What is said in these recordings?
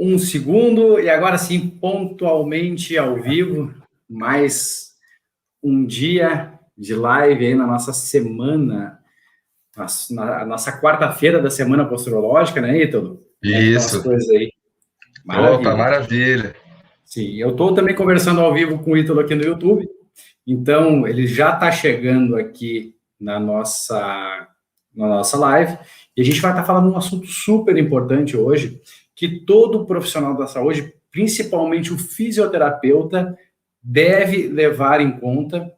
Um segundo, e agora sim, pontualmente ao vivo, mais um dia de live aí na nossa semana, na nossa quarta-feira da semana posturológica, né, Ítalo? Como é que estão as Isso. coisas aí? Opa, Maravilha. maravilha. Sim, eu estou também conversando ao vivo com o Ítalo aqui no YouTube, então ele já está chegando aqui na nossa live, e a gente vai estar falando um assunto super importante hoje, que todo profissional da saúde, principalmente o fisioterapeuta, deve levar em conta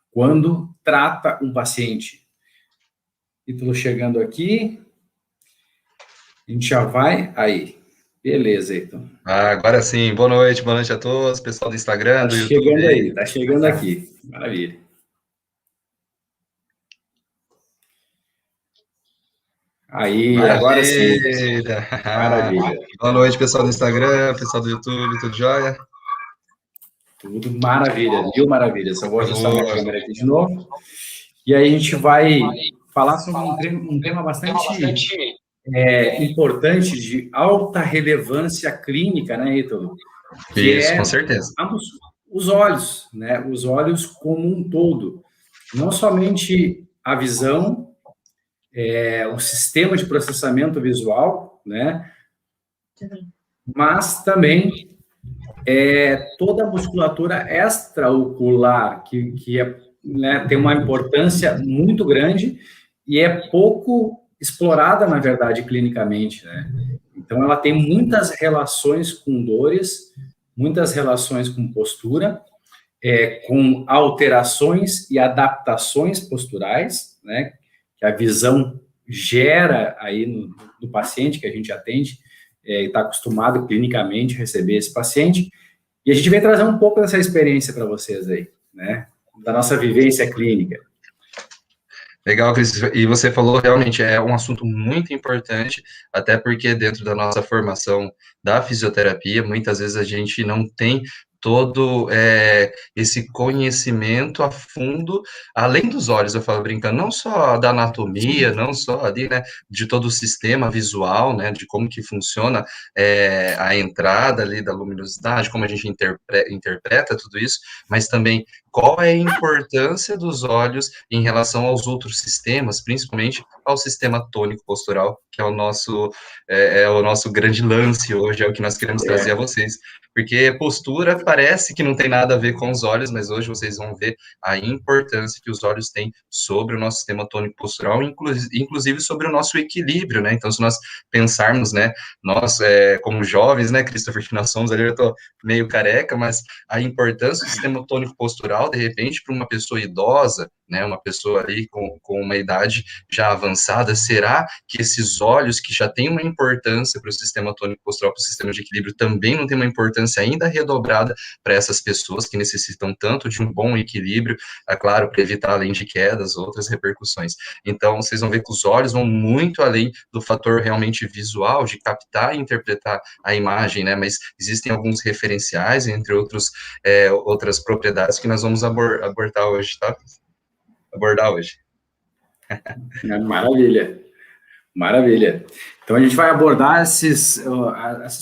quando trata um paciente. Ítalo chegando aqui, a gente já vai aí. Beleza, Ítalo. Agora sim, boa noite a todos, pessoal do Instagram, Tá do YouTube chegando aí. aí, tá chegando aqui. Maravilha. Aí, agora sim. Maravilha. Maravilha. Boa noite, pessoal do Instagram, pessoal do YouTube, tudo jóia? Tudo maravilha, mil maravilhas. Eu vou ajustar minha Boa. câmera aqui de novo. E aí a gente vai falar sobre um tema bastante importante, de alta relevância clínica, né, Ítalo? Que Isso, com é certeza. os olhos, né? Os olhos como um todo. Não somente a visão, o sistema de processamento visual, né? Mas também toda a musculatura extraocular, que é, né, tem uma importância muito grande e é pouco explorada, na verdade, clinicamente, né? Então, ela tem muitas relações com dores, muitas relações com postura, com alterações e adaptações posturais, né? Que a visão gera aí no paciente que a gente atende, e está acostumado clinicamente a receber esse paciente. E a gente vem trazer um pouco dessa experiência para vocês aí, né? Da nossa vivência clínica. Legal, Cris. E você falou realmente é um assunto muito importante, até porque dentro da nossa formação da fisioterapia, muitas vezes a gente não tem todo esse conhecimento a fundo, além dos olhos, eu falo brincando, não só da anatomia, não só ali, né, de todo o sistema visual, né, de como que funciona a entrada ali da luminosidade, como a gente interpreta tudo isso, mas também qual é a importância dos olhos em relação aos outros sistemas, principalmente ao sistema tônico postural, que é o nosso grande lance hoje, é o que nós queremos trazer a vocês. Porque postura parece que não tem nada a ver com os olhos, mas hoje vocês vão ver a importância que os olhos têm sobre o nosso sistema tônico postural, inclusive sobre o nosso equilíbrio, né? Então, se nós pensarmos, né, nós, como jovens, né, Christopher, que nós somos ali, eu tô meio careca, mas a importância do sistema tônico postural, de repente, para uma pessoa idosa, né, uma pessoa ali com uma idade já avançada, será que esses olhos que já têm uma importância para o sistema tônico postural, para o sistema de equilíbrio, também não tem uma importância ainda redobrada para essas pessoas que necessitam tanto de um bom equilíbrio, é claro, para evitar, além de quedas, outras repercussões. Então, vocês vão ver que os olhos vão muito além do fator realmente visual, de captar e interpretar a imagem, né, mas existem alguns referenciais, entre outras propriedades que nós vamos abordar hoje, tá? Abordar hoje. Maravilha, maravilha. Então, a gente vai abordar essas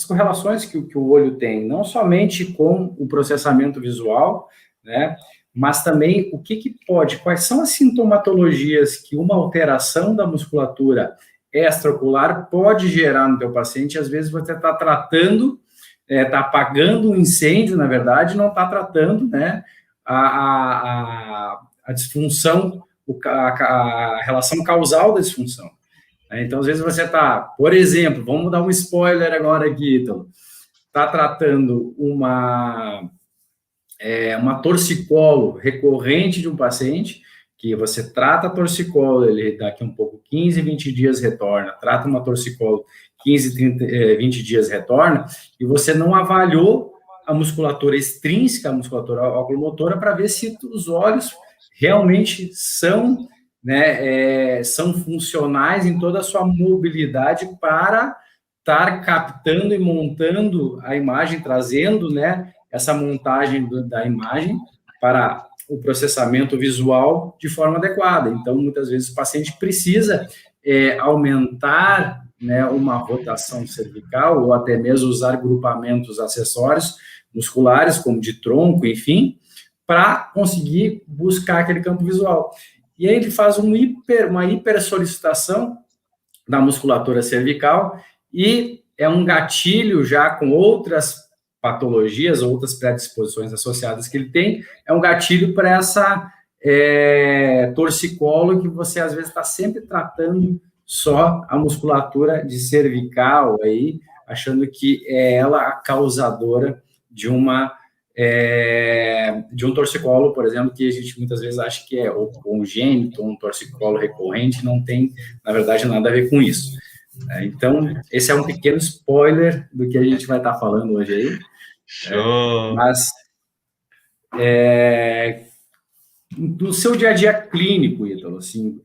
correlações que o olho tem, não somente com o processamento visual, né, mas também quais são as sintomatologias que uma alteração da musculatura extraocular pode gerar no teu paciente. Às vezes você está tratando, está apagando um incêndio, na verdade, não está tratando, né, a disfunção, a relação causal da disfunção. Então, às vezes você está, por exemplo, vamos dar um spoiler agora aqui, então, está tratando uma torcicolo recorrente de um paciente, que você trata a torcicolo, ele daqui um pouco, 15, 20 dias retorna, trata uma torcicolo, 15, 30, 20 dias retorna, e você não avaliou a musculatura extrínseca, a musculatura oculomotora, para ver se os olhos realmente são, né, são funcionais em toda a sua mobilidade para estar captando e montando a imagem, trazendo, né, essa montagem da imagem para o processamento visual de forma adequada. Então, muitas vezes o paciente precisa aumentar, né, uma rotação cervical, ou até mesmo usar grupamentos acessórios musculares, como de tronco, enfim, para conseguir buscar aquele campo visual. E aí ele faz uma hipersolicitação da musculatura cervical e é um gatilho já com outras patologias, outras predisposições associadas que ele tem, é um gatilho para essa torcicolo que você às vezes está sempre tratando só a musculatura de cervical aí, achando que é ela a causadora de de um torcicolo, por exemplo, que a gente muitas vezes acha que é ou congênito, um torcicolo recorrente, não tem, na verdade, nada a ver com isso. Então, esse é um pequeno spoiler do que a gente vai estar falando hoje aí. Show! Mas, no seu dia a dia clínico, Ítalo, assim,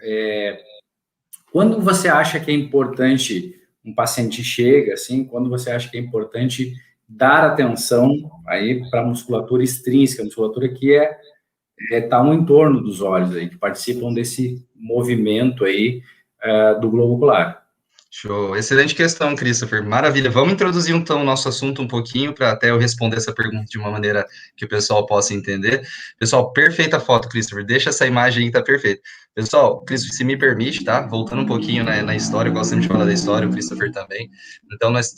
quando você acha que é importante um paciente chega, assim, quando você acha que é importante dar atenção aí para a musculatura extrínseca, a musculatura que está no entorno dos olhos aí, que participam desse movimento aí do globo ocular. Show, excelente questão, Christopher, maravilha. Vamos introduzir então o nosso assunto um pouquinho, para até eu responder essa pergunta de uma maneira que o pessoal possa entender. Pessoal, perfeita foto, Christopher, deixa essa imagem aí que tá perfeita. Pessoal, Christopher, se me permite, tá? Voltando um pouquinho na história, eu gosto sempre de falar da história, o Christopher também. Então, nós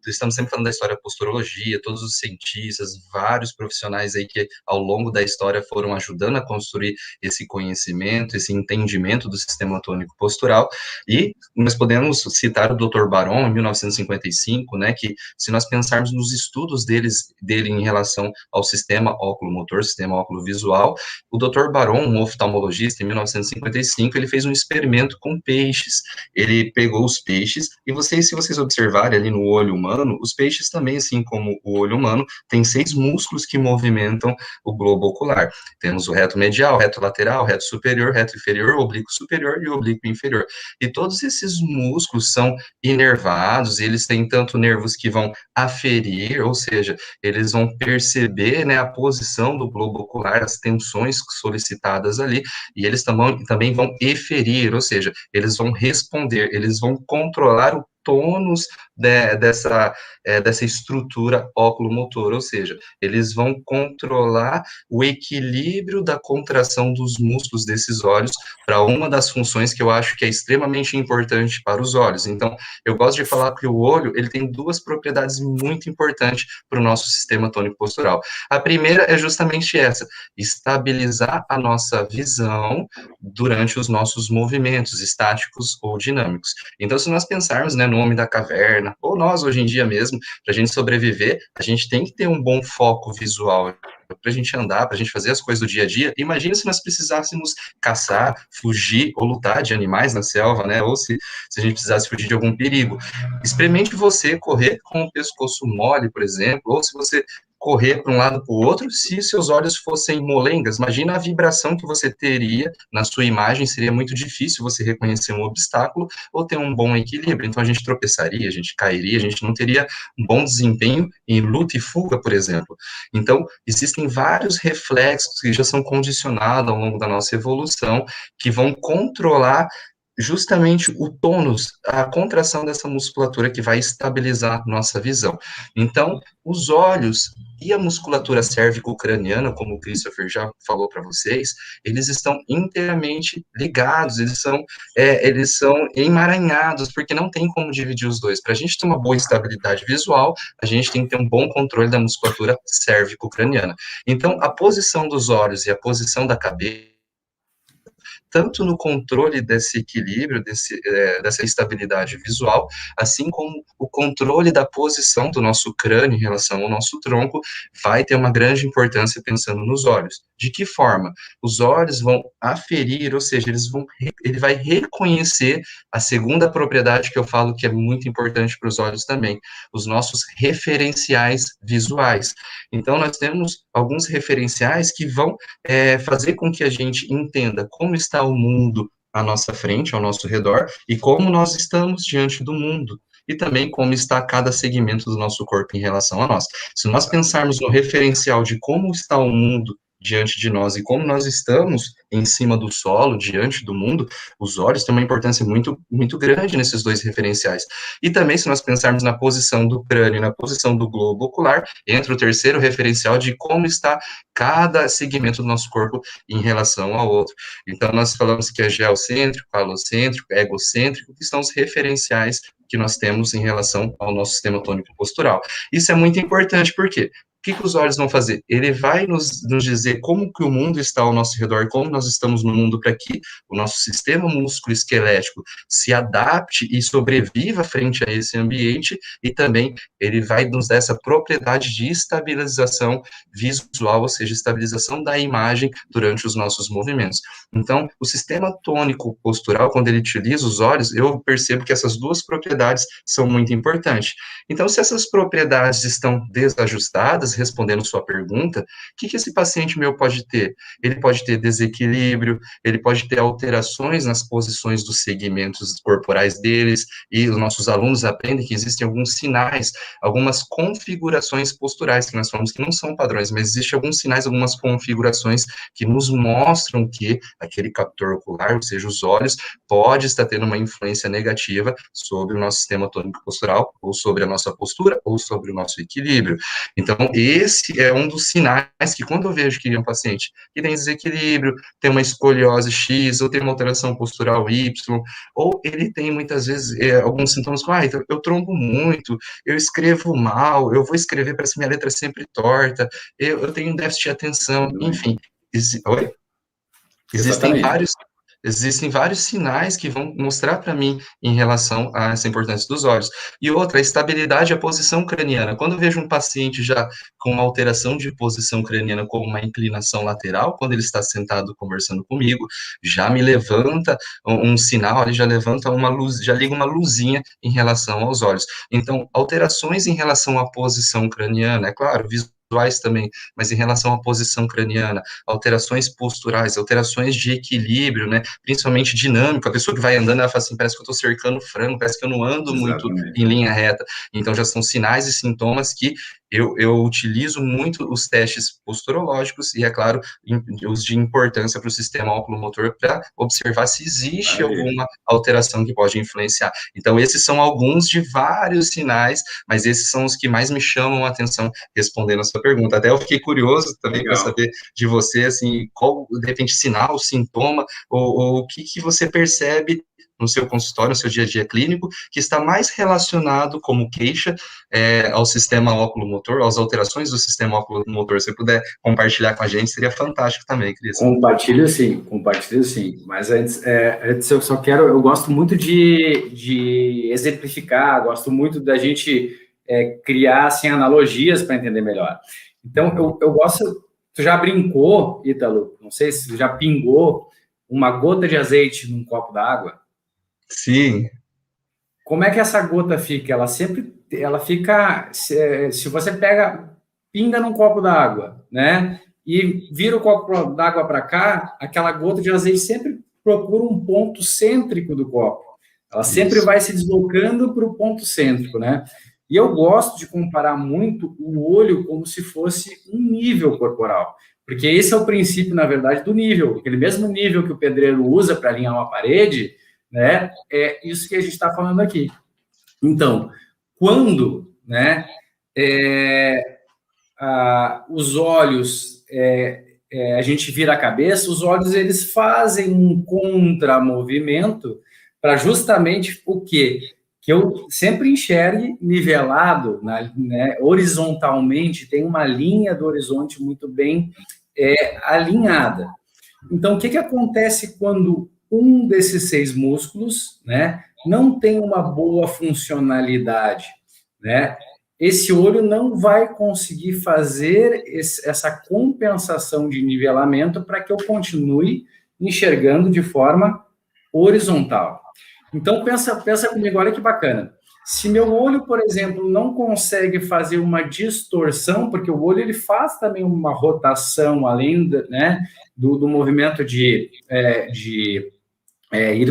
estamos sempre falando da história da posturologia, todos os cientistas, vários profissionais aí que ao longo da história foram ajudando a construir esse conhecimento, esse entendimento do sistema tônico postural, e nós podemos citar o Dr. Baron, em 1955, né, que se nós pensarmos nos estudos dele em relação ao sistema óculo-motor, sistema óculo-visual, o Dr. Baron, um oftalmologista, em 1955, ele fez um experimento com peixes. Ele pegou os peixes, e se vocês observarem ali no olho humano, os peixes também, assim como o olho humano, tem 6 músculos que movimentam o globo ocular. Temos o reto medial, reto lateral, reto superior, reto inferior, oblíquo superior e oblíquo inferior. E todos esses músculos são inervados, e eles têm tanto nervos que vão aferir, ou seja, eles vão perceber, né, a posição do globo ocular, as tensões solicitadas ali, e eles também vão eferir, ou seja, eles vão responder, eles vão controlar o tônus dessa estrutura óculo-motor, ou seja, eles vão controlar o equilíbrio da contração dos músculos desses olhos para uma das funções que eu acho que é extremamente importante para os olhos. Então, eu gosto de falar que o olho, ele tem 2 propriedades muito importantes para o nosso sistema tônico postural. A primeira é justamente essa, estabilizar a nossa visão durante os nossos movimentos estáticos ou dinâmicos. Então, se nós pensarmos, né, no homem da caverna, ou nós hoje em dia mesmo, para a gente sobreviver, a gente tem que ter um bom foco visual para a gente andar, para a gente fazer as coisas do dia a dia. Imagina se nós precisássemos caçar, fugir ou lutar de animais na selva, né? Ou se a gente precisasse fugir de algum perigo. Experimente você correr com o pescoço mole, por exemplo, ou se você correr para um lado para o outro, se seus olhos fossem molengas, imagina a vibração que você teria na sua imagem, seria muito difícil você reconhecer um obstáculo ou ter um bom equilíbrio, então a gente tropeçaria, a gente cairia, a gente não teria um bom desempenho em luta e fuga, por exemplo. Então, existem vários reflexos que já são condicionados ao longo da nossa evolução, que vão controlar justamente o tônus, a contração dessa musculatura que vai estabilizar nossa visão. Então, os olhos e a musculatura cérvico-craniana, como o Christopher já falou para vocês, eles estão inteiramente ligados, eles são emaranhados, porque não tem como dividir os dois. Para a gente ter uma boa estabilidade visual, a gente tem que ter um bom controle da musculatura cérvico-craniana. Então, a posição dos olhos e a posição da cabeça, tanto no controle desse equilíbrio, dessa estabilidade visual, assim como o controle da posição do nosso crânio em relação ao nosso tronco, vai ter uma grande importância pensando nos olhos. De que forma? Os olhos vão aferir, ou seja, ele vai reconhecer a segunda propriedade que eu falo que é muito importante para os olhos também, os nossos referenciais visuais. Então, nós temos alguns referenciais que vão fazer com que a gente entenda como está o mundo à nossa frente, ao nosso redor, e como nós estamos diante do mundo, e também como está cada segmento do nosso corpo em relação a nós. Se nós pensarmos no referencial de como está o mundo diante de nós, e como nós estamos em cima do solo, diante do mundo, os olhos têm uma importância muito, muito grande nesses dois referenciais. E também, se nós pensarmos na posição do crânio e na posição do globo ocular, entra o terceiro referencial de como está cada segmento do nosso corpo em relação ao outro. Então, nós falamos que é geocêntrico, alocêntrico, egocêntrico, que são os referenciais que nós temos em relação ao nosso sistema tônico postural. Isso é muito importante, por quê? O que os olhos vão fazer? Ele vai nos dizer como que o mundo está ao nosso redor, como nós estamos no mundo, para que o nosso sistema músculo-esquelético se adapte e sobreviva frente a esse ambiente, e também ele vai nos dar essa propriedade de estabilização visual, ou seja, estabilização da imagem durante os nossos movimentos. Então, o sistema tônico postural, quando ele utiliza os olhos, eu percebo que essas duas propriedades são muito importantes. Então, se essas propriedades estão desajustadas, respondendo sua pergunta, o que esse paciente meu pode ter? Ele pode ter desequilíbrio, ele pode ter alterações nas posições dos segmentos corporais deles, e os nossos alunos aprendem que existem alguns sinais, algumas configurações posturais, que nós falamos que não são padrões, mas existem alguns sinais, algumas configurações que nos mostram que aquele captor ocular, ou seja, os olhos, pode estar tendo uma influência negativa sobre o nosso sistema tônico postural, ou sobre a nossa postura, ou sobre o nosso equilíbrio. Então, esse é um dos sinais que, quando eu vejo que é um paciente que tem desequilíbrio, tem uma escoliose X, ou tem uma alteração postural Y, ou ele tem, muitas vezes, alguns sintomas como, eu trombo muito, eu escrevo mal, eu vou escrever, parece que minha letra é sempre torta, eu tenho um déficit de atenção, enfim. Oi? Existem vários sinais que vão mostrar para mim em relação a essa importância dos olhos. E outra, a estabilidade e a posição craniana. Quando eu vejo um paciente já com uma alteração de posição craniana, como uma inclinação lateral, quando ele está sentado conversando comigo, já me levanta um sinal, ele já levanta uma luz, já liga uma luzinha em relação aos olhos. Então, alterações em relação à posição craniana, é claro, visuais também, mas em relação à posição craniana, alterações posturais, alterações de equilíbrio, né, principalmente dinâmico, a pessoa que vai andando, ela fala assim, parece que eu estou cercando frango, parece que eu não ando muito em linha reta, então já são sinais e sintomas que eu utilizo muito os testes posturológicos e, é claro, os de importância para o sistema oculomotor para observar se existe alguma alteração que pode influenciar. Então, esses são alguns de vários sinais, mas esses são os que mais me chamam a atenção respondendo a sua pergunta. Até eu fiquei curioso também para saber de você, assim, qual, de repente, sinal, sintoma, ou o que você percebe no seu consultório, no seu dia a dia clínico, que está mais relacionado como queixa ao sistema oculomotor, às alterações do sistema oculomotor. Se você puder compartilhar com a gente, seria fantástico também, Cris. Compartilho sim. Mas antes eu gosto muito de exemplificar, gosto muito da gente criar, assim, analogias para entender melhor. Então, eu gosto, tu já brincou, Ítalo, não sei se já pingou uma gota de azeite num copo d'água? Sim. Como é que essa gota fica? Ela fica, se você pinga num copo d'água, né, e vira o copo d'água para cá, aquela gota de azeite sempre procura um ponto cêntrico do copo. Ela sempre vai se deslocando para o ponto cêntrico, né? E eu gosto de comparar muito o olho como se fosse um nível corporal, porque esse é o princípio, na verdade, do nível. Aquele mesmo nível que o pedreiro usa para alinhar uma parede, né, é isso que a gente está falando aqui. Então, quando, né, os olhos, a gente vira a cabeça, os olhos, eles fazem um contramovimento para justamente o quê? Que eu sempre enxergue nivelado, né, horizontalmente, tem uma linha do horizonte muito bem alinhada. Então, o que acontece quando um desses 6 músculos, né, não tem uma boa funcionalidade, né? Esse olho não vai conseguir fazer essa compensação de nivelamento para que eu continue enxergando de forma horizontal. Então, pensa comigo, olha que bacana. Se meu olho, por exemplo, não consegue fazer uma distorção, porque o olho ele faz também uma rotação, além né, do movimento de ir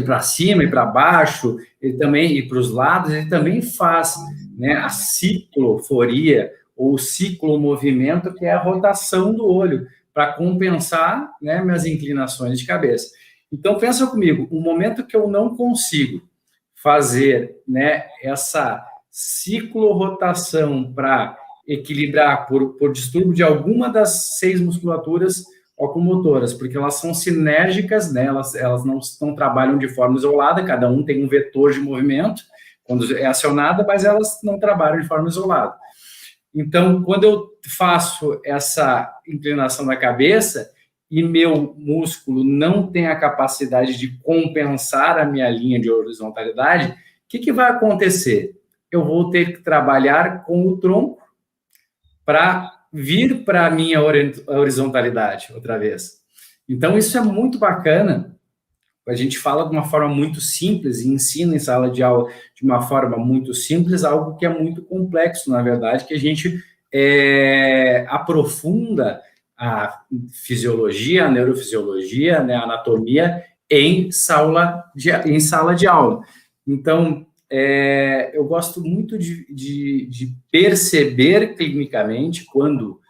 para cima e para baixo, ele também ir para os lados, ele também faz, né, a cicloforia ou ciclomovimento, que é a rotação do olho, para compensar, né, minhas inclinações de cabeça. Então, pensa comigo, o momento que eu não consigo fazer, né, essa ciclorotação para equilibrar por distúrbio de alguma das 6 musculaturas oculomotoras, porque elas são sinérgicas, né, elas não trabalham de forma isolada, cada um tem um vetor de movimento quando é acionada, mas elas não trabalham de forma isolada. Então, quando eu faço essa inclinação da cabeça e meu músculo não tem a capacidade de compensar a minha linha de horizontalidade, o que vai acontecer? Eu vou ter que trabalhar com o tronco para vir para a minha horizontalidade outra vez. Então, isso é muito bacana. A gente fala de uma forma muito simples e ensina em sala de aula de uma forma muito simples, algo que é muito complexo, na verdade, que a gente aprofunda a fisiologia, a neurofisiologia, né, a anatomia em sala de aula. Então, eu gosto muito de perceber clinicamente, quando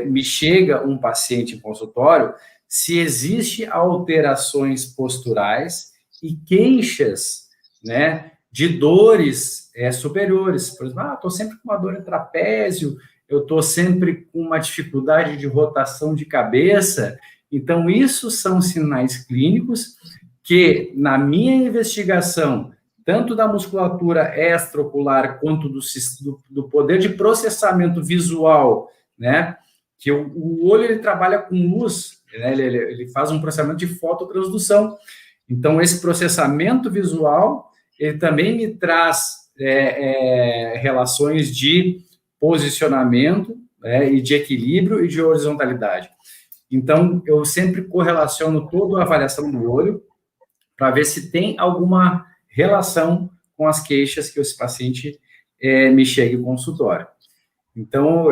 me chega um paciente em consultório, se existe alterações posturais e queixas, né, de dores superiores. Por exemplo, estou sempre com uma dor em trapézio, eu estou sempre com uma dificuldade de rotação de cabeça. Então, isso são sinais clínicos que, na minha investigação, tanto da musculatura extraocular quanto do poder de processamento visual, né, que o olho ele trabalha com luz, né, ele faz um processamento de fototransdução. Então, esse processamento visual, ele também me traz relações de posicionamento, e de equilíbrio e de horizontalidade. Então, eu sempre correlaciono toda a avaliação do olho para ver se tem alguma relação com as queixas que esse paciente me chega em consultório. Então,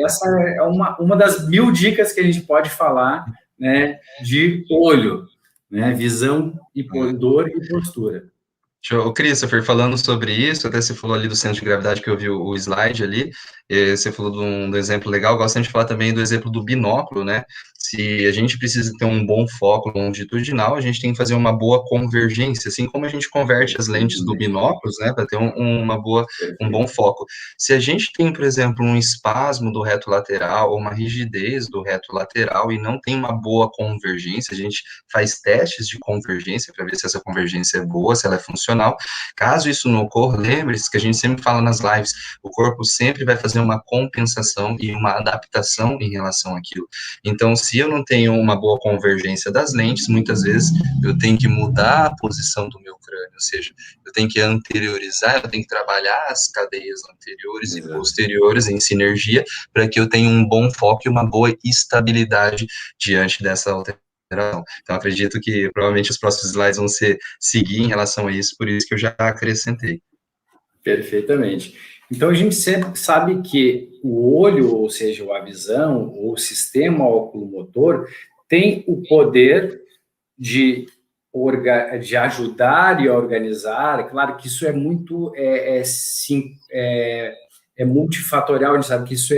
essa é uma das 1000 dicas que a gente pode falar, né, de olho, né, visão e dor e postura. Show. Christopher, falando sobre isso, até você falou ali do centro de gravidade, que eu vi o slide ali, você falou do exemplo legal, eu gosto sempre de falar também do exemplo do binóculo, né? Se a gente precisa ter um bom foco longitudinal, a gente tem que fazer uma boa convergência, assim como a gente converte as lentes do binóculo, né, para ter um bom foco. Se a gente tem, por exemplo, um espasmo do reto lateral, ou uma rigidez do reto lateral, e não tem uma boa convergência, a gente faz testes de convergência para ver se essa convergência é boa, se ela é funcional. Caso isso não ocorra, lembre-se que a gente sempre fala nas lives, o corpo sempre vai fazer uma compensação e uma adaptação em relação àquilo. Então, se eu não tenho uma boa convergência das lentes, muitas vezes eu tenho que mudar a posição do meu crânio, ou seja, eu tenho que anteriorizar, eu tenho que trabalhar as cadeias anteriores e posteriores em sinergia, para que eu tenha um bom foco e uma boa estabilidade diante dessa alteração. Então, acredito que provavelmente os próximos slides vão seguir em relação a isso, por isso que eu já acrescentei. Perfeitamente. Então, a gente sempre sabe que o olho, ou seja, a visão, ou o sistema oculomotor, tem o poder de ajudar e organizar. Claro que isso é muito multifatorial, a gente sabe que isso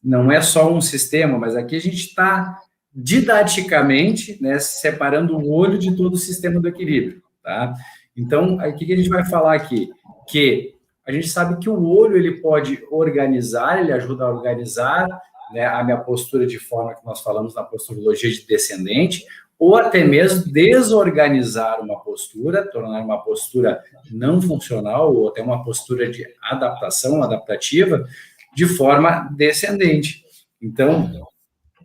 não é só um sistema, mas aqui a gente está didaticamente, né, separando o olho de todo o sistema do equilíbrio, tá? Então, o que a gente vai falar aqui? Que a gente sabe que o olho ele pode organizar, ele ajuda a organizar, né, a minha postura de forma que nós falamos na posturologia de descendente, ou até mesmo desorganizar uma postura, tornar uma postura não funcional, ou até uma postura de adaptativa, de forma descendente. Então,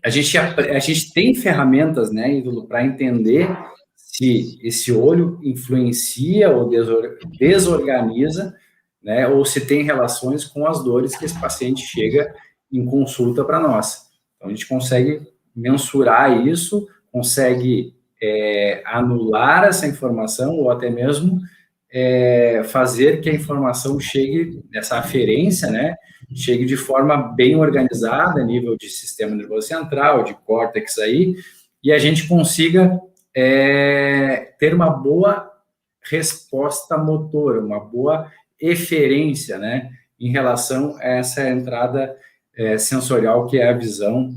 a gente tem ferramentas, né, Ídolo, para entender se esse olho influencia ou desorganiza, né, ou se tem relações com as dores que esse paciente chega em consulta para nós. Então, a gente consegue mensurar isso, consegue anular essa informação, ou até mesmo fazer que a informação chegue, essa aferência, né, chegue de forma bem organizada, a nível de sistema nervoso central, de córtex aí, e a gente consiga ter uma boa resposta motora, uma boa eferência, né, em relação a essa entrada sensorial, que é a visão,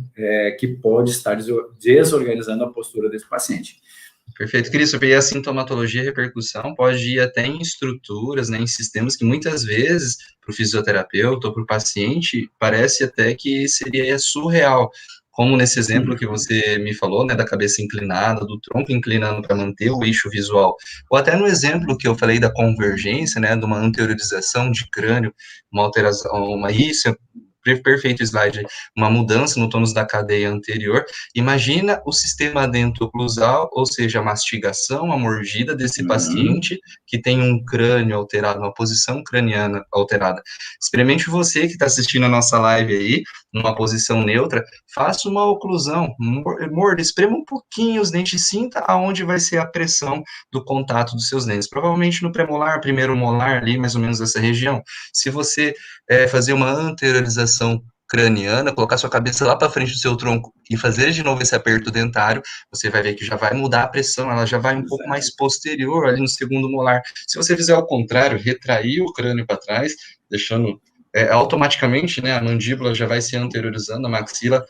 que pode estar desorganizando a postura desse paciente. Perfeito, Christopher. E a sintomatologia e repercussão pode ir até em estruturas, né, em sistemas que muitas vezes, para o fisioterapeuta ou para o paciente, parece até que seria surreal, como nesse exemplo que você me falou, né, da cabeça inclinada, do tronco inclinando para manter o eixo visual, ou até no exemplo que eu falei da convergência, né, de uma anteriorização de crânio, uma alteração, isso, perfeito slide, uma mudança no tônus da cadeia anterior. Imagina o sistema dentoclusal, ou seja, a mastigação, a mordida desse paciente que tem um crânio alterado, uma posição craniana alterada. Experimente você que está assistindo a nossa live aí, numa posição neutra, faça uma oclusão, morda, esprema um pouquinho os dentes, sinta aonde vai ser a pressão do contato dos seus dentes. Provavelmente no premolar, primeiro molar ali, mais ou menos essa região. Se você fazer uma anteriorização craniana, colocar sua cabeça lá para frente do seu tronco e fazer de novo esse aperto dentário, você vai ver que já vai mudar a pressão, ela já vai um pouco mais posterior ali no segundo molar. Se você fizer ao contrário, retrair o crânio para trás, deixando automaticamente, né, a mandíbula já vai se anteriorizando, a maxila,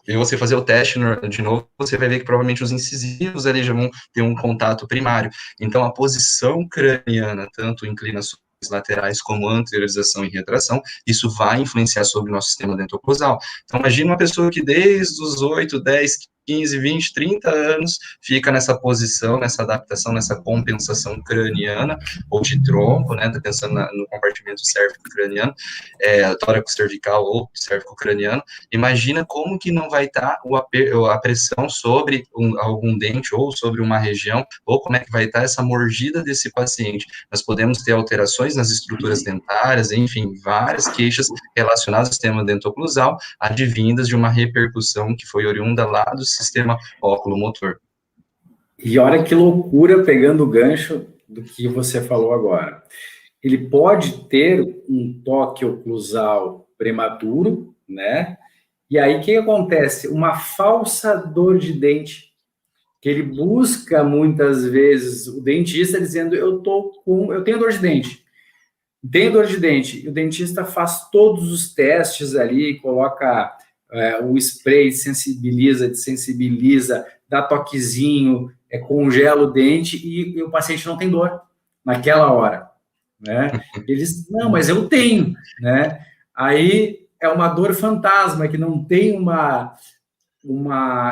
e você fazer o teste de novo, você vai ver que provavelmente os incisivos ali já vão ter um contato primário. Então, a posição craniana, tanto inclinações laterais como anteriorização e retração, isso vai influenciar sobre o nosso sistema dentoclusal. Então, imagina uma pessoa que desde os 8, 10, 15, 20, 30 anos fica nessa posição, nessa adaptação, nessa compensação craniana, ou de tronco, né, tá pensando no compartimento cérvico-craniano, tóraco cervical ou cérvico-craniano. Imagina como que não vai estar a pressão sobre algum dente ou sobre uma região, ou como é que vai estar essa mordida desse paciente. Nós podemos ter alterações nas estruturas dentárias, enfim, várias queixas relacionadas ao sistema dentoclusal, advindas de uma repercussão que foi oriunda lá do sistema óculo-motor. E olha que loucura, pegando o gancho do que você falou agora. Ele pode ter um toque oclusal prematuro, né? E aí, o que acontece? Uma falsa dor de dente, que ele busca, muitas vezes, o dentista dizendo, eu tenho dor de dente. Tem dor de dente. E o dentista faz todos os testes ali, coloca o spray, desensibiliza, dá toquezinho, congela o dente e o paciente não tem dor naquela hora, né? Eles, não, mas eu tenho, né? Aí é uma dor fantasma que não tem uma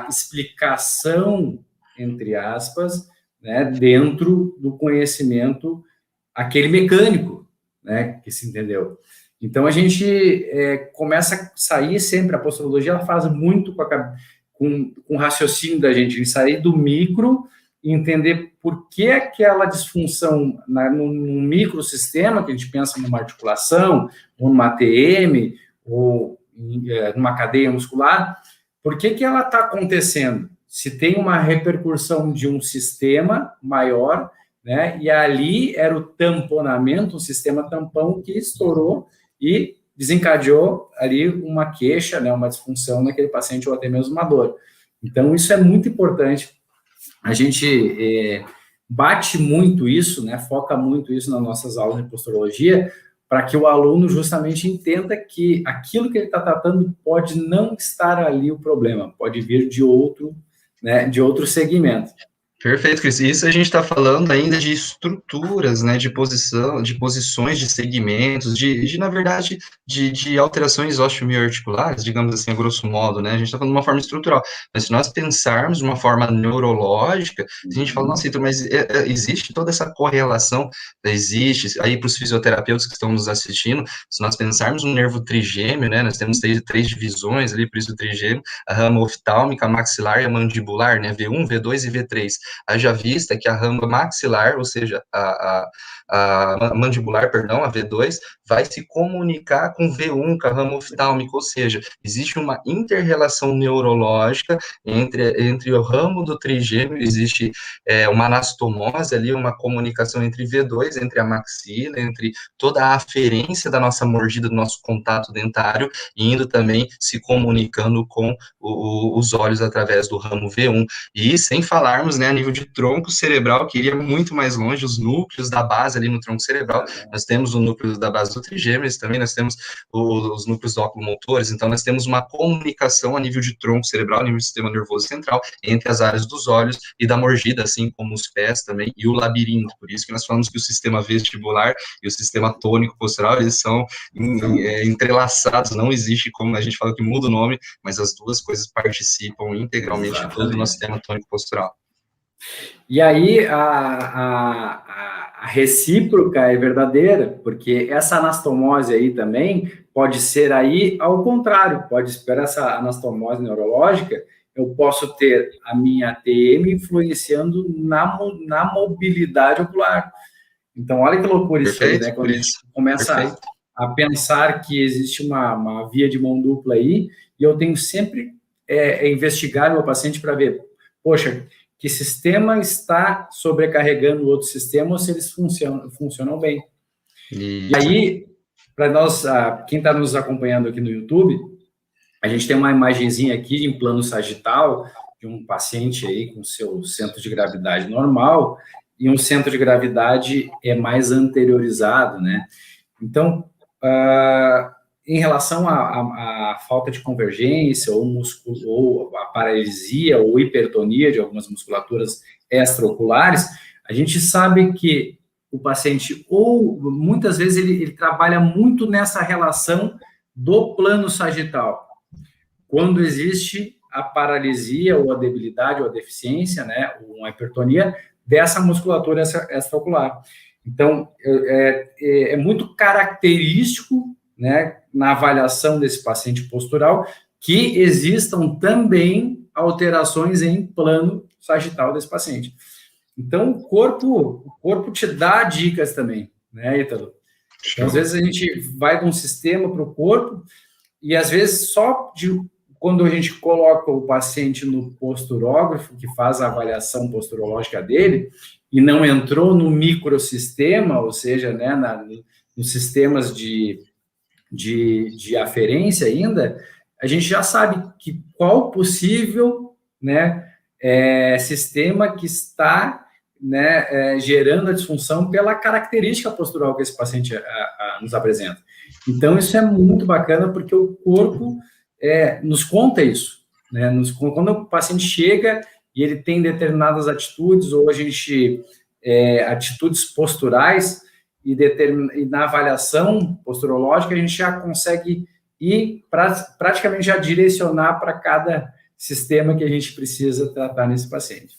explicação, entre aspas, né, dentro do conhecimento aquele mecânico, né, que se entendeu. Então, a gente começa a sair sempre, a posturologia ela faz muito com o raciocínio da gente, sair do micro e entender por que aquela disfunção num microsistema, que a gente pensa numa articulação, ou numa ATM, ou numa cadeia muscular, por que ela está acontecendo? Se tem uma repercussão de um sistema maior, né? E ali era o tamponamento, um sistema tampão que estourou e desencadeou ali uma queixa, né? Uma disfunção naquele paciente ou até mesmo uma dor. Então, isso é muito importante. A gente bate muito isso, né? Foca muito isso nas nossas aulas de posturologia, para que o aluno justamente entenda que aquilo que ele está tratando pode não estar ali o problema, pode vir de outro, né, de outro segmento. Perfeito, Cris. Isso a gente está falando ainda de estruturas, né, de posições, de segmentos, na verdade, de alterações osteomioarticulares, digamos assim, a grosso modo, né, a gente está falando de uma forma estrutural, mas se nós pensarmos de uma forma neurológica, a gente fala, nossa, então, mas existe toda essa correlação, existe, aí para os fisioterapeutas que estão nos assistindo, se nós pensarmos no nervo trigêmeo, né, nós temos três divisões ali, por isso o trigêmeo, a rama oftálmica, a maxilar e a mandibular, né, V1, V2 e V3, haja vista que a rama maxilar, ou seja, a mandibular, perdão, a V2, vai se comunicar com V1, com a rama oftálmica, ou seja, existe uma inter-relação neurológica entre o ramo do trigêmeo, existe uma anastomose ali, uma comunicação entre V2, entre a maxila, entre toda a aferência da nossa mordida, do nosso contato dentário, indo também se comunicando com os olhos através do ramo V1, e sem falarmos, né, a nível nível de tronco cerebral, que iria muito mais longe, os núcleos da base ali no tronco cerebral. Nós temos o núcleo da base do trigêmeos, também nós temos os núcleos oculomotores, então nós temos uma comunicação a nível de tronco cerebral, a nível do sistema nervoso central, entre as áreas dos olhos e da mordida, assim como os pés também, e o labirinto. Por isso que nós falamos que o sistema vestibular e o sistema tônico postural, eles são entrelaçados, não existe, como a gente fala que muda o nome, mas as duas coisas participam integralmente de todo o nosso sistema tônico postural. E aí a recíproca é verdadeira, porque essa anastomose aí também pode ser aí ao contrário, pode ser essa anastomose neurológica, eu posso ter a minha TM influenciando na mobilidade ocular. Então, olha que loucura isso aí, né? Quando a gente começa a pensar que existe uma via de mão dupla aí, e eu tenho sempre investigar o meu paciente para ver, poxa, que sistema está sobrecarregando o outro sistema ou se eles funcionam bem. E aí, para nós, quem está nos acompanhando aqui no YouTube, a gente tem uma imagenzinha aqui em plano sagital de um paciente aí com seu centro de gravidade normal e um centro de gravidade mais anteriorizado, né? Então, em relação à falta de convergência ou a paralisia ou hipertonia de algumas musculaturas extraoculares, a gente sabe que o paciente, ou muitas vezes ele trabalha muito nessa relação do plano sagital. Quando existe a paralisia ou a debilidade ou a deficiência, né, ou uma hipertonia dessa musculatura extraocular. Então, é muito característico, né, na avaliação desse paciente postural, que existam também alterações em plano sagital desse paciente. Então, o corpo te dá dicas também, né, Ítalo? Então, às vezes a gente vai de um sistema para o corpo e, às vezes, quando a gente coloca o paciente no posturógrafo, que faz a avaliação posturológica dele, e não entrou no microsistema, ou seja, né, nos sistemas de aferência ainda, a gente já sabe que qual possível, né, sistema que está, né, gerando a disfunção pela característica postural que esse paciente nos apresenta. Então, isso é muito bacana, porque o corpo nos conta isso, né? Quando o paciente chega e ele tem determinadas atitudes, ou a gente, atitudes posturais, e na avaliação posturológica, a gente já consegue ir praticamente já direcionar para cada sistema que a gente precisa tratar nesse paciente.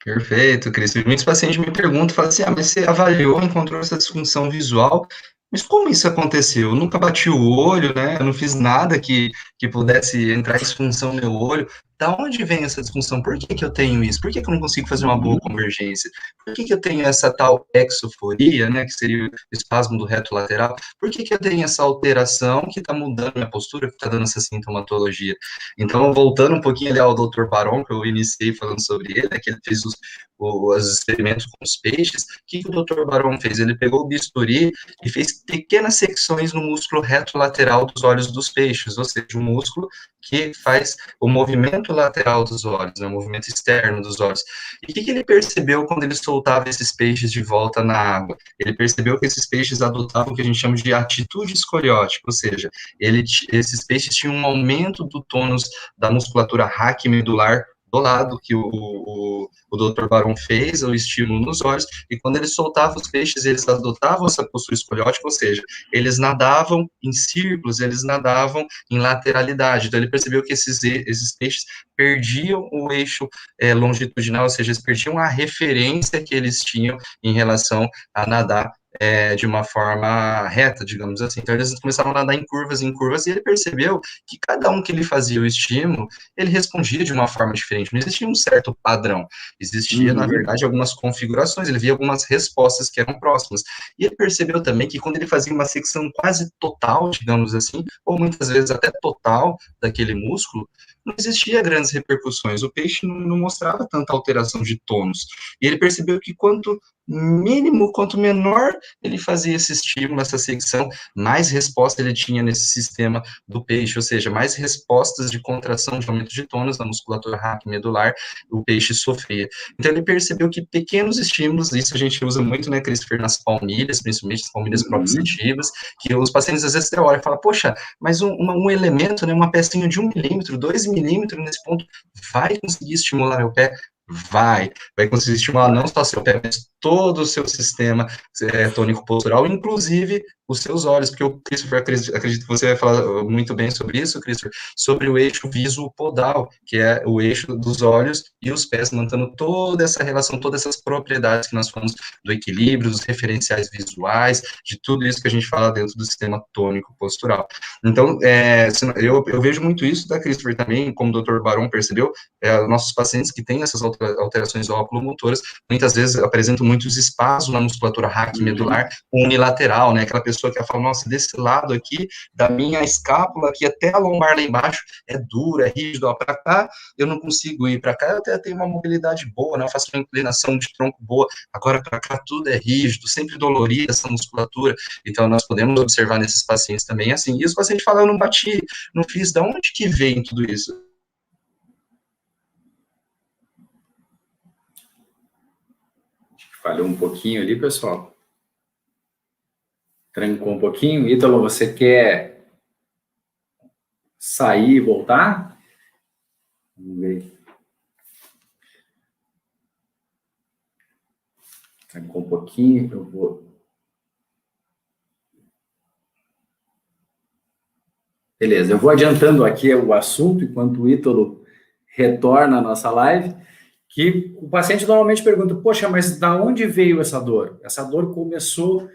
Perfeito, Cris. Muitos pacientes me perguntam, falam assim, mas você avaliou, encontrou essa disfunção visual, mas como isso aconteceu? Eu nunca bati o olho, né? Eu não fiz nada que pudesse entrar em disfunção no meu olho. Da onde vem essa disfunção? Por que eu tenho isso? Por que eu não consigo fazer uma boa convergência? Por que eu tenho essa tal exoforia, né? Que seria o espasmo do reto lateral? Por que eu tenho essa alteração que está mudando minha postura, que está dando essa sintomatologia? Então, voltando um pouquinho ali ao Dr. Baron, que eu iniciei falando sobre ele, né, que ele fez os experimentos com os peixes. O que o Dr. Baron fez? Ele pegou o bisturi e fez pequenas secções no músculo reto lateral dos olhos dos peixes, ou seja, o músculo que faz o movimento lateral dos olhos, né, o movimento externo dos olhos. E o que ele percebeu quando ele soltava esses peixes de volta na água? Ele percebeu que esses peixes adotavam o que a gente chama de atitude escoliótica, ou seja, esses peixes tinham um aumento do tônus da musculatura raquimedular do lado que o Dr. Baron fez, o estímulo nos olhos, e quando ele soltava os peixes, eles adotavam essa postura escoliótica, ou seja, eles nadavam em círculos, eles nadavam em lateralidade. Então, ele percebeu que esses peixes perdiam o eixo longitudinal, ou seja, eles perdiam a referência que eles tinham em relação a nadar de uma forma reta, digamos assim. Então, eles começaram a nadar em curvas, e ele percebeu que cada um que ele fazia o estímulo, ele respondia de uma forma diferente, não existia um certo padrão, existia, na verdade, algumas configurações, ele via algumas respostas que eram próximas. E ele percebeu também que quando ele fazia uma secção quase total, digamos assim, ou muitas vezes até total daquele músculo, não existia grandes repercussões, o peixe não mostrava tanta alteração de tônus. E ele percebeu que quanto mínimo, quanto menor ele fazia esse estímulo, essa secção, mais resposta ele tinha nesse sistema do peixe, ou seja, mais respostas de contração, de aumento de tônus na musculatura raquimedular, o peixe sofria. Então, ele percebeu que pequenos estímulos, isso a gente usa muito, né, Christopher, nas palmilhas, principalmente as palmilhas proprioceptivas, que os pacientes às vezes olham e falam, poxa, mas um elemento, né, uma pecinha de 1 milímetro, 2 milímetros nesse ponto, vai conseguir estimular meu pé? Vai conseguir estimular não só seu pé, mas todo o seu sistema tônico postural, inclusive os seus olhos, porque o Christopher, acredito que você vai falar muito bem sobre isso, Christopher, sobre o eixo viso-podal, que é o eixo dos olhos e os pés, mantendo toda essa relação, todas essas propriedades que nós falamos do equilíbrio, dos referenciais visuais, de tudo isso que a gente fala dentro do sistema tônico postural. Então, eu vejo muito isso da Christopher também, como o Dr. Barão percebeu, nossos pacientes que têm essas alterações oculomotoras, muitas vezes apresentam muitos espasmos na musculatura raquimedular unilateral, né, aquela pessoa que fala, nossa, desse lado aqui, da minha escápula aqui até a lombar lá embaixo, é duro, é rígido, para cá eu não consigo ir, para cá eu até tenho uma mobilidade boa, né, eu faço uma inclinação de tronco boa, agora para cá tudo é rígido, sempre dolorida essa musculatura, então nós podemos observar nesses pacientes também assim, e os pacientes falam, eu não bati, não fiz, da onde que vem tudo isso? Falhou um pouquinho ali, pessoal. Trancou um pouquinho. Ítalo, você quer sair e voltar? Vamos ver. Trancou um pouquinho, eu vou... Beleza, eu vou adiantando aqui o assunto, enquanto o Ítalo retorna à nossa live, que o paciente normalmente pergunta, poxa, mas da onde veio essa dor? Essa dor começou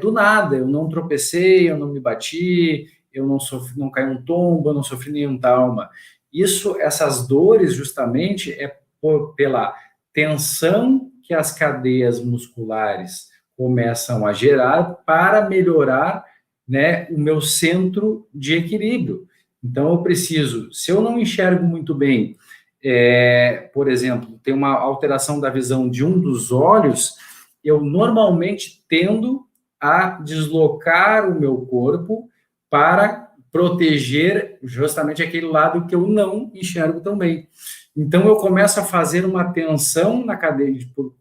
do nada, eu não tropecei, eu não me bati, eu não sofri, não caí um tombo, eu não sofri nenhum trauma. Essas dores, justamente, pela tensão que as cadeias musculares começam a gerar para melhorar, né, o meu centro de equilíbrio. Então, eu preciso, se eu não enxergo muito bem, por exemplo, tem uma alteração da visão de um dos olhos, eu normalmente tendo a deslocar o meu corpo para proteger justamente aquele lado que eu não enxergo tão bem. Então, eu começo a fazer uma tensão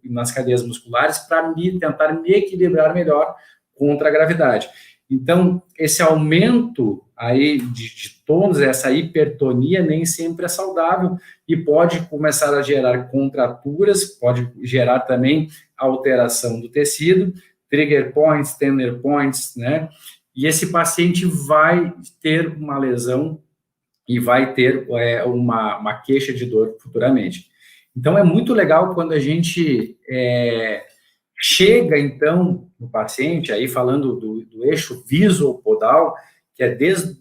nas cadeias musculares para tentar me equilibrar melhor contra a gravidade. Então, esse aumento aí de tônus, essa hipertonia, nem sempre é saudável e pode começar a gerar contraturas, pode gerar também alteração do tecido, trigger points, tender points, né? E esse paciente vai ter uma lesão e vai ter uma queixa de dor futuramente. Então, é muito legal quando a gente chega, então, no paciente, aí falando do eixo viso-podal, que é desde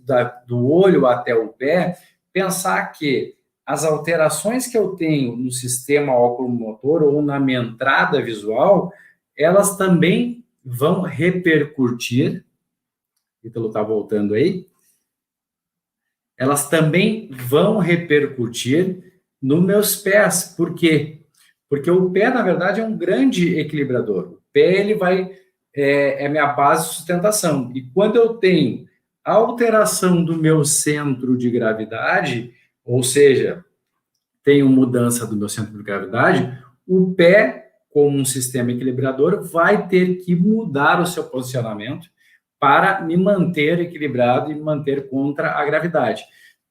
do olho até o pé, pensar que as alterações que eu tenho no sistema oculomotor ou na minha entrada visual, elas também vão repercutir, Ítalo está voltando aí, elas também vão repercutir nos meus pés. Por quê? Porque o pé, na verdade, é um grande equilibrador. O pé, ele é minha base de sustentação. E quando eu tenho alteração do meu centro de gravidade, ou seja, tenho mudança do meu centro de gravidade, o pé, como um sistema equilibrador, vai ter que mudar o seu posicionamento para me manter equilibrado e me manter contra a gravidade,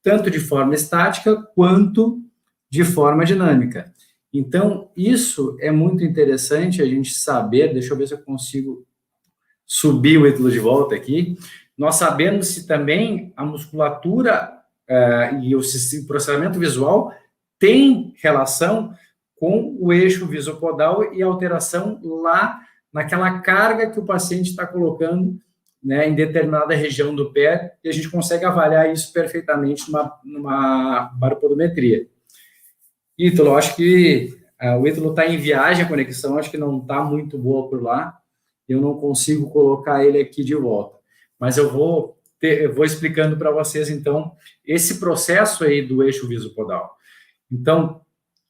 tanto de forma estática quanto de forma dinâmica. Então, isso é muito interessante a gente saber, deixa eu ver se eu consigo subir o Ítalo de volta aqui, nós sabemos se também a musculatura e o processamento visual tem relação com o eixo visopodal e alteração lá naquela carga que o paciente está colocando, né, em determinada região do pé, e a gente consegue avaliar isso perfeitamente numa baropodometria. Ítalo, acho que o Ítalo está em viagem, a conexão acho que não está muito boa por lá, eu não consigo colocar ele aqui de volta. Mas eu vou explicando para vocês, então, esse processo aí do eixo visopodal. Então,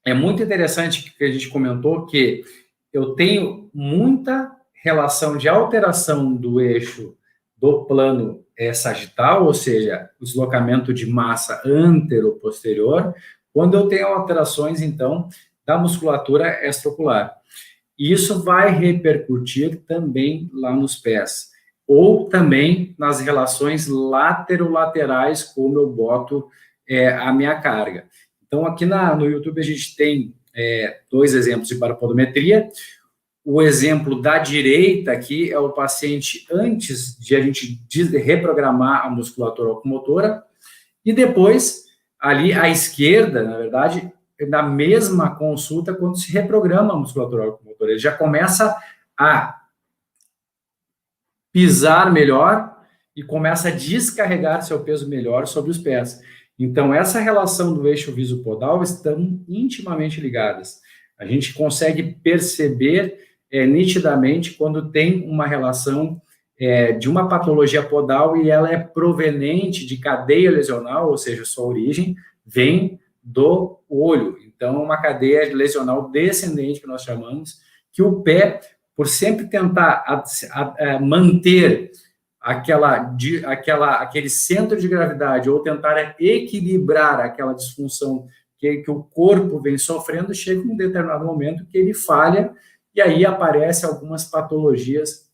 é muito interessante que a gente comentou que eu tenho muita relação de alteração do eixo do plano sagital, ou seja, o deslocamento de massa antero-posterior, quando eu tenho alterações, então, da musculatura extraocular. E isso vai repercutir também lá nos pés, ou também nas relações laterolaterais, como eu boto a minha carga. Então, aqui no YouTube a gente tem 2 exemplos de parapodometria. O exemplo da direita aqui é o paciente antes de a gente reprogramar a musculatura locomotora, e depois, ali à esquerda, na verdade, na mesma consulta, quando se reprograma a musculatura locomotora, ele já começa a pisar melhor e começa a descarregar seu peso melhor sobre os pés. Então, essa relação do eixo visopodal estão intimamente ligadas. A gente consegue perceber nitidamente quando tem uma relação de uma patologia podal e ela é proveniente de cadeia lesional, ou seja, sua origem vem do olho. Então, uma cadeia lesional descendente, que nós chamamos, que o pé, por sempre tentar manter aquele centro de gravidade ou tentar equilibrar aquela disfunção que o corpo vem sofrendo, chega um determinado momento que ele falha e aí aparecem algumas patologias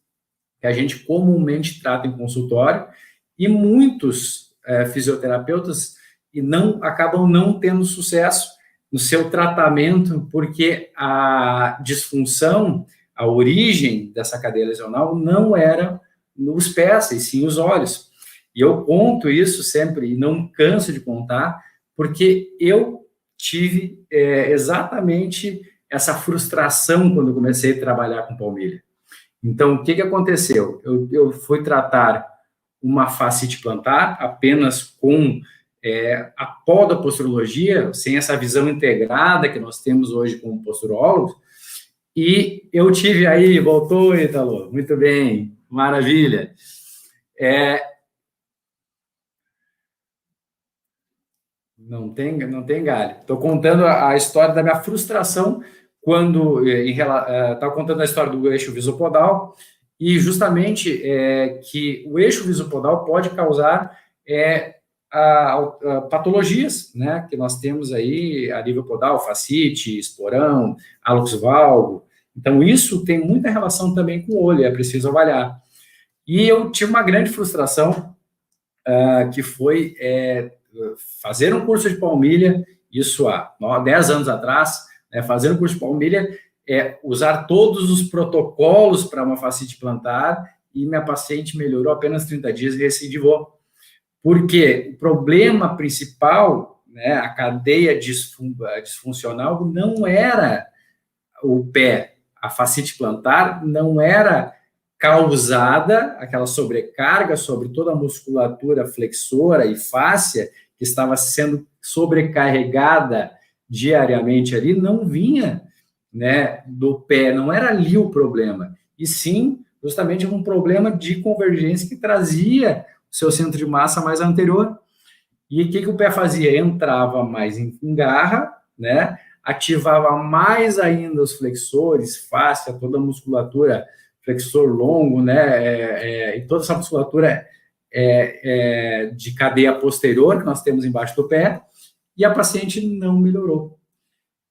que a gente comumente trata em consultório e muitos fisioterapeutas acabam não tendo sucesso no seu tratamento porque a disfunção, a origem dessa cadeia lesional não era nos pés, e sim os olhos. E eu conto isso sempre, e não canso de contar, porque eu tive exatamente essa frustração quando eu comecei a trabalhar com palmilha. Então, o que aconteceu? Eu fui tratar uma fascite plantar apenas com a podoposturologia, sem essa visão integrada que nós temos hoje como posturólogos, e eu tive aí, voltou, Ítalo, muito bem, maravilha. Não tem galho. Estou contando a história da minha frustração quando estava contando a história do eixo visopodal e justamente que o eixo visopodal pode causar patologias, né, que nós temos aí a nível podal, fascite, esporão, hálux valgo. Então, isso tem muita relação também com o olho, é preciso avaliar. E eu tive uma grande frustração, que foi fazer um curso de palmilha, isso há 10 anos atrás, fazer um curso de palmilha, usar todos os protocolos para uma fascite plantar, e minha paciente melhorou apenas 30 dias e recidivou. Porque o problema principal, né, a cadeia disfuncional, não era o pé. A fascite plantar não era causada, aquela sobrecarga sobre toda a musculatura flexora e fáscia, que estava sendo sobrecarregada diariamente ali, não vinha, né, do pé, não era ali o problema, e sim, justamente um problema de convergência que trazia o seu centro de massa mais anterior. E o que o pé fazia? Entrava mais em garra, né, ativava mais ainda os flexores, fáscia, toda a musculatura, flexor longo, né, e toda essa musculatura de cadeia posterior que nós temos embaixo do pé, e a paciente não melhorou.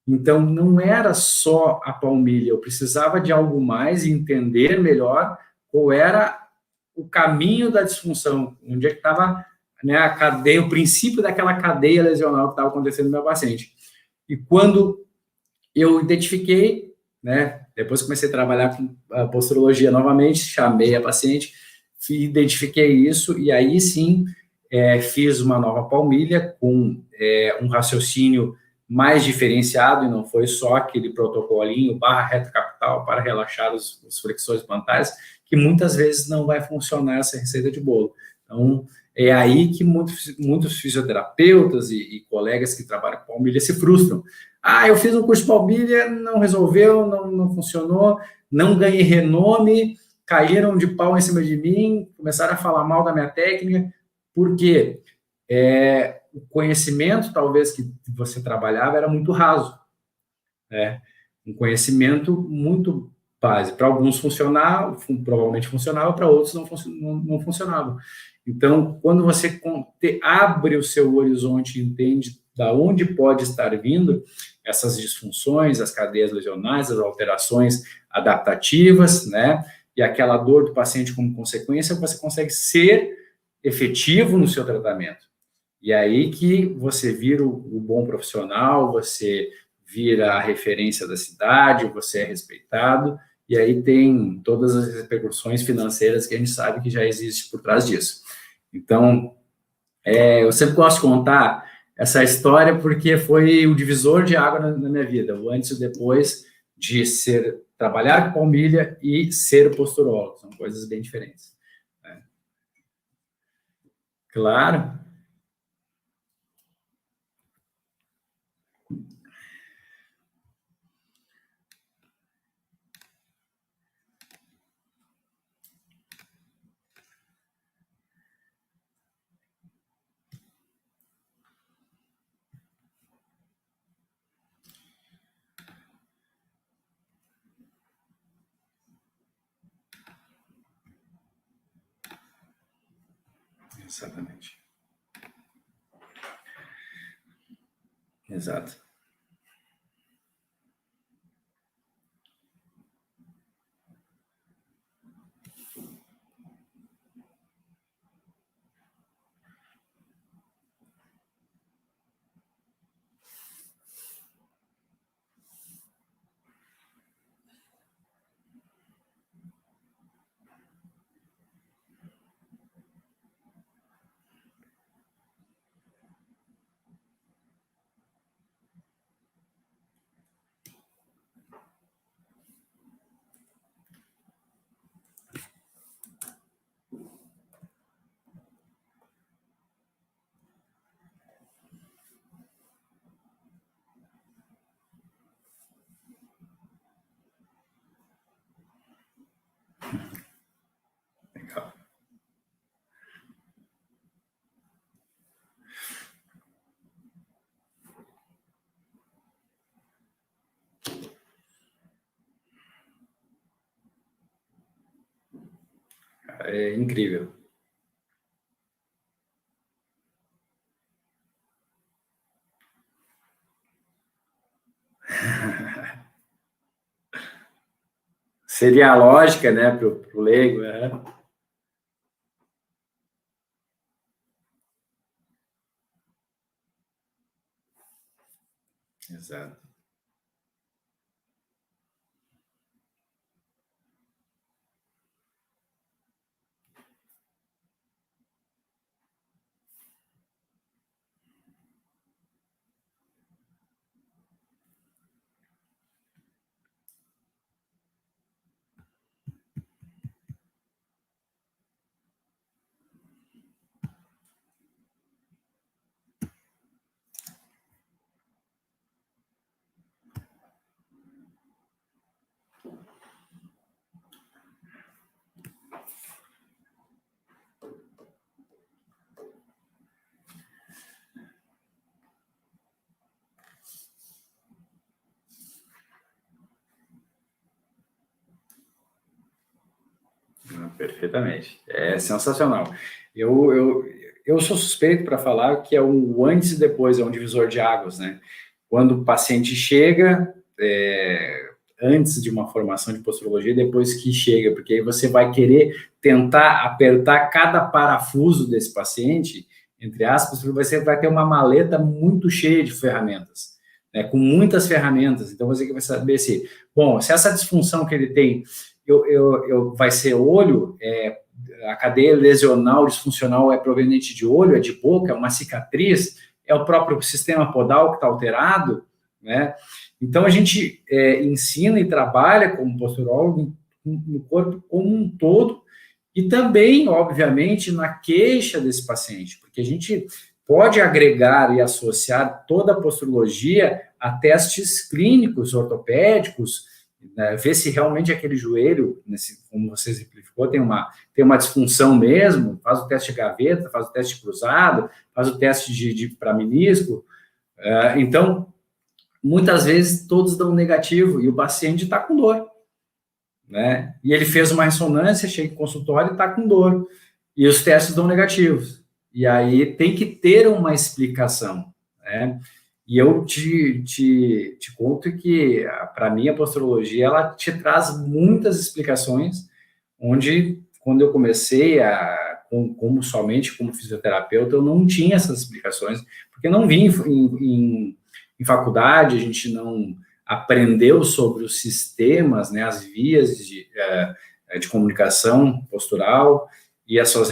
Então, não era só a palmilha, eu precisava de algo mais e entender melhor qual era o caminho da disfunção, onde é que estava, né, a cadeia, o princípio daquela cadeia lesional que estava acontecendo no meu paciente. E quando eu identifiquei, né, depois comecei a trabalhar com a posturologia novamente, chamei a paciente, identifiquei isso, e aí sim fiz uma nova palmilha com um raciocínio mais diferenciado, e não foi só aquele protocolinho barra reto capital para relaxar os flexores plantares, que muitas vezes não vai funcionar essa receita de bolo. Então, é aí que muitos fisioterapeutas e colegas que trabalham com palmilha se frustram. Eu fiz um curso de palmilha, não resolveu, não funcionou, não ganhei renome, caíram de pau em cima de mim, começaram a falar mal da minha técnica, porque o conhecimento, talvez, que você trabalhava era muito raso, né? um conhecimento muito básico. Para alguns funcionava, provavelmente funcionava, para outros não funcionava. Então, quando você abre o seu horizonte e entende da onde pode estar vindo essas disfunções, as cadeias lesionais, as alterações adaptativas, né? E aquela dor do paciente como consequência, você consegue ser efetivo no seu tratamento. E aí que você vira o bom profissional, você vira a referência da cidade, você é respeitado, e aí tem todas as repercussões financeiras que a gente sabe que já existe por trás disso. Então, eu sempre gosto de contar essa história porque foi o divisor de água na minha vida, o antes e o depois de trabalhar com palmilha e ser posturólogo. São coisas bem diferentes. Né? Claro. Exatamente. Exato. Legal. É incrível. Seria a lógica, né, para o leigo, né? Exato. Perfeitamente. É sensacional. Eu sou suspeito para falar que é o antes e depois, é um divisor de águas, né? Quando o paciente chega, antes de uma formação de posturologia, depois que chega, porque aí você vai querer tentar apertar cada parafuso desse paciente, entre aspas, porque você vai ter uma maleta muito cheia de ferramentas, né? Com muitas ferramentas. Então, você vai saber se, bom, se essa disfunção que ele tem vai ser olho, a cadeia lesional disfuncional é proveniente de olho, é de boca, é uma cicatriz, é o próprio sistema podal que está alterado, né? Então, a gente ensina e trabalha como posturólogo no corpo como um todo e também, obviamente, na queixa desse paciente, porque a gente pode agregar e associar toda a posturologia a testes clínicos, ortopédicos, né, ver se realmente aquele joelho, como você exemplificou, tem uma disfunção mesmo, faz o teste de gaveta, faz o teste de cruzado, faz o teste para menisco. Então, muitas vezes todos dão negativo e o paciente está com dor, né? E ele fez uma ressonância, chega em consultório e está com dor. E os testes dão negativos. E aí tem que ter uma explicação, né? E eu te conto que, para mim, a posturologia, ela te traz muitas explicações, onde, quando eu comecei somente como fisioterapeuta, eu não tinha essas explicações, porque eu não vim em faculdade, a gente não aprendeu sobre os sistemas, né, as vias de comunicação postural e as suas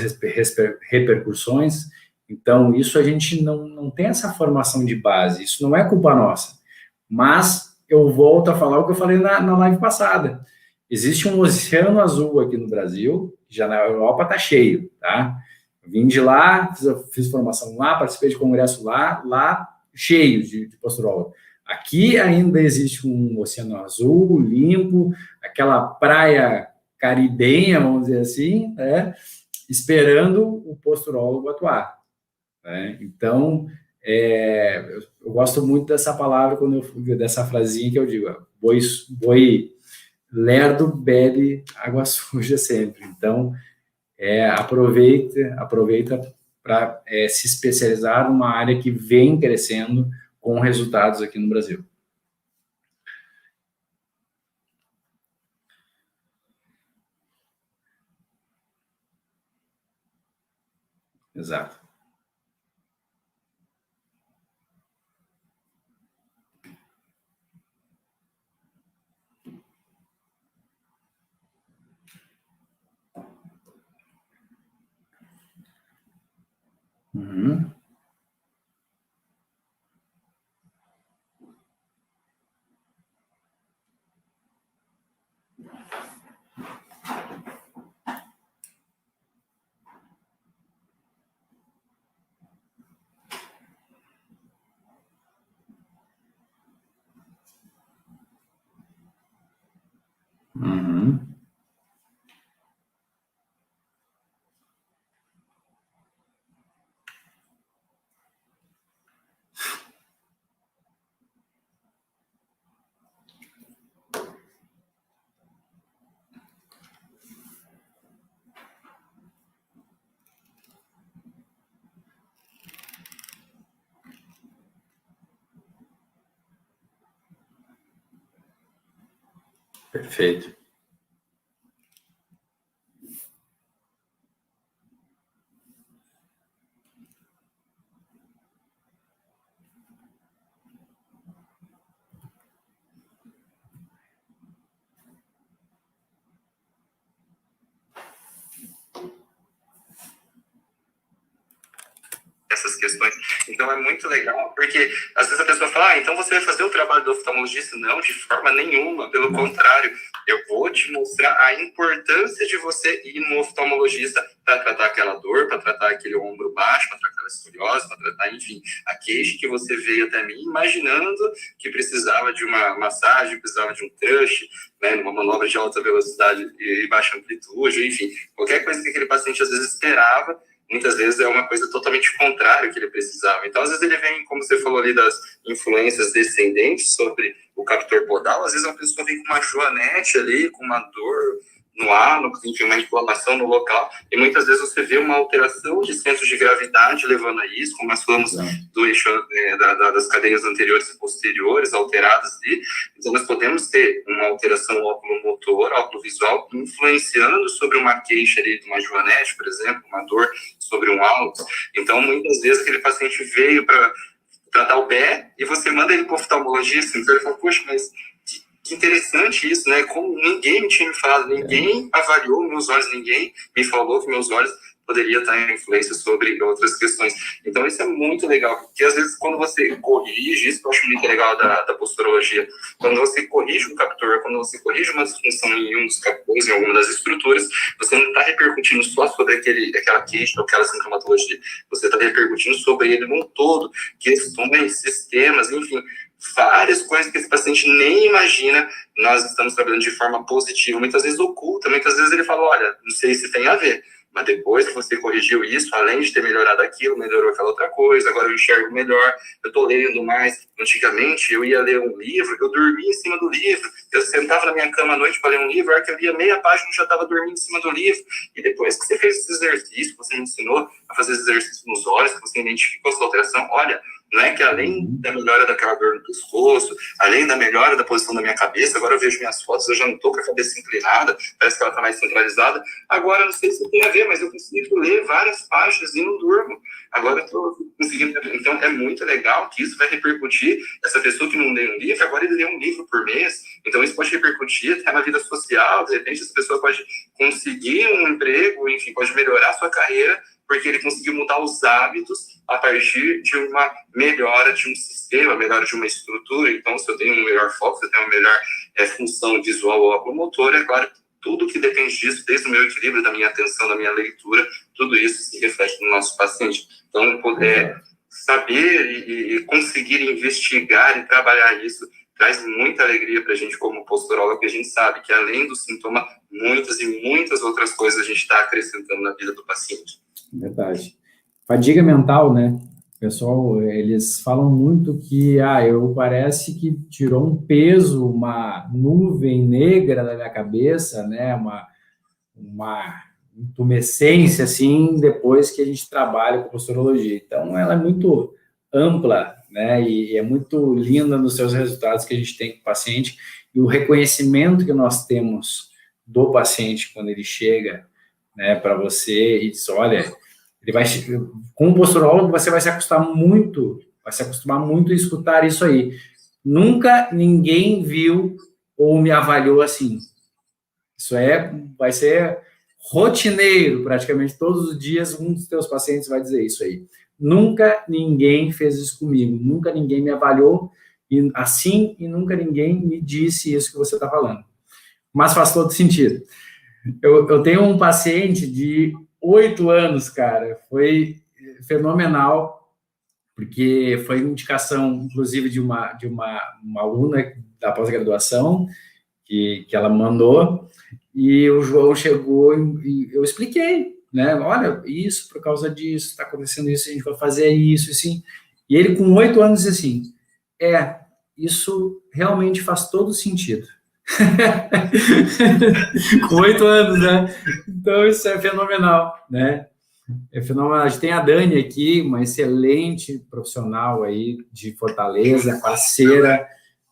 repercussões. Então, isso a gente não tem essa formação de base, isso não é culpa nossa. Mas eu volto a falar o que eu falei na live passada. Existe um oceano azul aqui no Brasil, já na Europa está cheio, tá? Eu vim de lá, fiz formação lá, participei de congresso lá cheio de posturólogo. Aqui ainda existe um oceano azul, limpo, aquela praia caribenha, vamos dizer assim, né? Esperando o posturólogo atuar. Né? Então, eu gosto muito dessa palavra, dessa frasinha que eu digo, boi lerdo bebe água suja sempre. Então, aproveita para se especializar numa área que vem crescendo com resultados aqui no Brasil. Exato. Uhum. Uhum. Perfeito. Essas questões. Então é muito legal, porque às vezes a pessoa fala, então você vai fazer o trabalho do oftalmologista? Não, de forma nenhuma, pelo contrário, eu vou te mostrar a importância de você ir no oftalmologista para tratar aquela dor, para tratar aquele ombro baixo, para tratar a escoliose, para tratar, enfim, a queixa que você veio até mim imaginando que precisava de uma massagem, precisava de um crush, né, numa manobra de alta velocidade e baixa amplitude, enfim, qualquer coisa que aquele paciente às vezes esperava, muitas vezes é uma coisa totalmente contrária ao que ele precisava. Então, às vezes ele vem, como você falou ali, das influências descendentes sobre o captor podal, às vezes uma pessoa vem com uma joanete ali, com uma dor no halo, enfim, uma inflamação no local, e muitas vezes você vê uma alteração de centro de gravidade levando a isso, como nós falamos do eixo das cadeias anteriores e posteriores alteradas ali. Então nós podemos ter uma alteração óculo-motor, óculo-visual, influenciando sobre uma queixa ali de uma joanete, por exemplo, uma dor sobre um halo. Então muitas vezes aquele paciente veio para tratar o pé e você manda ele para o oftalmologista, então ele fala, poxa, mas que interessante isso, né? Como ninguém tinha me falado, ninguém avaliou meus olhos, ninguém me falou que meus olhos poderia estar em influência sobre outras questões. Então, isso é muito legal, porque às vezes quando você corrige, isso que eu acho muito legal da posturologia, quando você corrige um captor, quando você corrige uma disfunção em um dos captores, em alguma das estruturas, você não está repercutindo só sobre aquela queixa ou aquela sintomatologia, você está repercutindo sobre ele num todo, questões, sistemas, enfim, várias coisas que esse paciente nem imagina, nós estamos trabalhando de forma positiva, muitas vezes oculta, muitas vezes ele fala, olha, não sei se tem a ver, Mas depois que você corrigiu isso, além de ter melhorado aquilo, melhorou aquela outra coisa, agora eu enxergo melhor, eu estou lendo mais. Antigamente, eu ia ler um livro, eu dormia em cima do livro, eu sentava na minha cama à noite para ler um livro, a hora que eu lia meia página, eu já estava dormindo em cima do livro. E depois que você fez esse exercício, você me ensinou a fazer esse exercício nos olhos, que você identificou a sua alteração, olha, não é que além da melhora daquela dor no pescoço, além da melhora da posição da minha cabeça, agora eu vejo minhas fotos, eu já não estou com a cabeça inclinada, parece que ela está mais centralizada. Agora, não sei se tem a ver, mas eu consigo ler várias páginas e não durmo. Agora eu estou conseguindo. Então, é muito legal que isso vai repercutir. Essa pessoa que não lê um livro, agora ele lê um livro por mês. Então, isso pode repercutir até na vida social. De repente, essa pessoa pode conseguir um emprego, enfim, pode melhorar a sua carreira, porque ele conseguiu mudar os hábitos a partir de uma melhora de um sistema, melhora de uma estrutura. Então, se eu tenho um melhor foco, se eu tenho uma melhor função visual ou locomotora, é claro que tudo que depende disso, desde o meu equilíbrio, da minha atenção, da minha leitura, tudo isso se reflete no nosso paciente. Então, poder saber e conseguir investigar e trabalhar isso traz muita alegria para a gente como posturólogo, porque a gente sabe que além do sintoma, muitas e muitas outras coisas a gente está acrescentando na vida do paciente. Verdade. Fadiga mental, né? Pessoal, eles falam muito que, eu parece que tirou um peso, uma nuvem negra da minha cabeça, né? Uma intumescência, assim, depois que a gente trabalha com posturologia. Então, ela é muito ampla, né? E é muito linda nos seus resultados que a gente tem com o paciente e o reconhecimento que nós temos do paciente quando ele chega, né, para você e diz, olha, ele vai, com o posturólogo você vai se acostumar muito a escutar isso aí. Nunca ninguém viu ou me avaliou assim. Isso vai ser rotineiro, praticamente todos os dias um dos teus pacientes vai dizer isso aí. Nunca ninguém fez isso comigo, nunca ninguém me avaliou assim e nunca ninguém me disse isso que você está falando. Mas faz todo sentido. Eu tenho um paciente de 8 anos, cara, foi fenomenal, porque foi indicação, inclusive, de uma aluna da pós-graduação, que ela mandou, e o João chegou e eu expliquei, né, olha, isso, por causa disso, está acontecendo isso, a gente vai fazer isso, assim, e ele com 8 anos disse assim, isso realmente faz todo sentido. Com 8 anos, né? Então isso é fenomenal, né? É fenomenal. A gente tem a Dani aqui, uma excelente profissional aí de Fortaleza, parceira,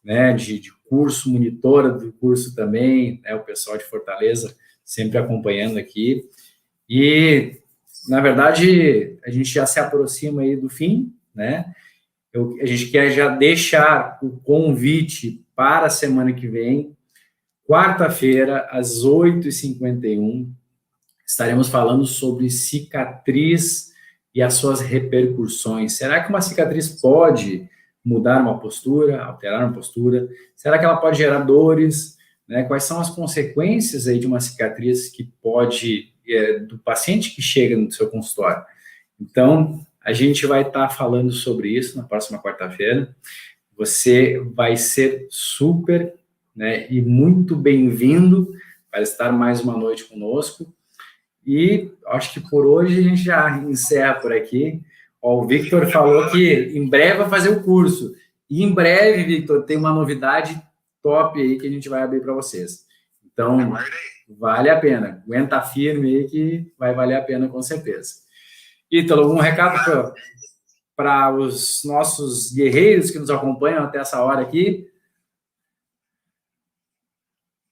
né, de curso, monitora do curso também, né, o pessoal de Fortaleza sempre acompanhando aqui. E, na verdade, a gente já se aproxima aí do fim, né? A gente quer já deixar o convite para a semana que vem, quarta-feira, às 8h51, estaremos falando sobre cicatriz e as suas repercussões. Será que uma cicatriz pode mudar uma postura, alterar uma postura? Será que ela pode gerar dores? Né? Quais são as consequências aí de uma cicatriz que pode, do paciente que chega no seu consultório? Então, a gente vai estar falando sobre isso na próxima quarta-feira. Você vai ser super, né, e muito bem-vindo para estar mais uma noite conosco. E acho que por hoje a gente já encerra por aqui. O Victor falou que em breve vai fazer o curso. E em breve, Victor, tem uma novidade top aí que a gente vai abrir para vocês. Então, vale a pena. Aguenta firme aí que vai valer a pena com certeza. Ítalo, algum recado para os nossos guerreiros que nos acompanham até essa hora aqui?